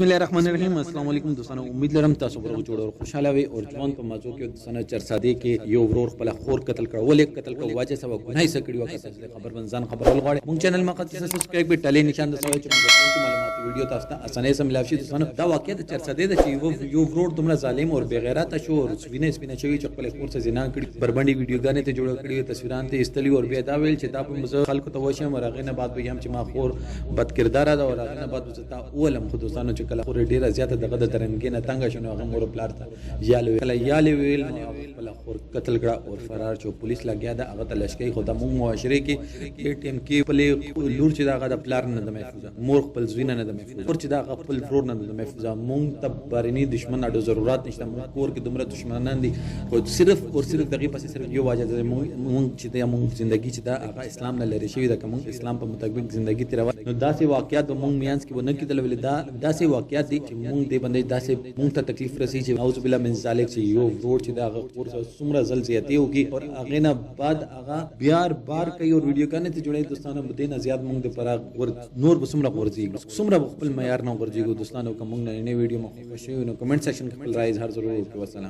बिस्मिल्लाहिर्रहमानिर्रहीम अस्सलाम वालेकुम दोस्तों, उम्मीद लरम तासु बर जोड़ और खुशहाल वे और जवान په مازو کې دوستانه چرساده کې یو ورور خپل خور قتل کړ ولې قتل کړ واجه سبب ګناي سکړي وکړه خبر بنځان خبر ولغړ مونږ چینل ما قد سبسکرایب به ټاله نشان د سوي چې موږ معلومات ویډیو تاسو ته اسانه سم ملاوي شي دوستانه دا واقعیت چرساده د چې یو ورور دومره ظالم او بے غیرت شو او سپینه چوي چې خپل خور سره زنا کړي بربندي ویډیوګانې ته جوړ کړي تصویران ته استلی او بیا دا ویل چې دا په مزه خلکو ته وشه مرغه نه بعد به هم چې ما خور بد کردار ده او راغه نه بعد وستا اولم خو دوستانه چې کله خور ډیره زیاته دغه د ترنګ نه تنگ شنو هغه مور پلار ته یاله ویل خپل خور قتل کړه او فرار شو پولیس لګیا دا هغه ته لشکې خو د معاشره کې ای ټیم کې په لور چې دا د پلار نه د محفوظه مور خپل زوینه نه د محفوظه ور چې دا خپل فرور نه د محفوظه مونږ ته بارني دشمن اډو ضرورت نشته مونږ کور کې دومره دشمنان دي او صرف دغه پسې صرف یو واجب ده مونږ چې د مونږ ژوندۍ چې دا هغه اسلام نه لري شوی دا کوم اسلام په مطابق ژوندۍ تیروا نو داسې واقعیات مونږ میانس کې ونه کېدل ولې دا داسې واقعیات دي چې مونږ دې باندې داسې مونږ ته تکلیف رسي چې اعوذ بالله من ذلک چې یو ورور چې دا ور څومره زلزلې وږي او هغه نه بعد هغه بار کوي او ویډیو کنه ته جوړي دوستانو مدینه زیات مونږ د پر نور بسمره ورځي څومره خپل معیار نه ورځي دوستانو کوم نه نه ویډیو مخ خوشي نو کمنټ سیکشن کې خپل رائے اظهار ضرور وکړئ. والسلام.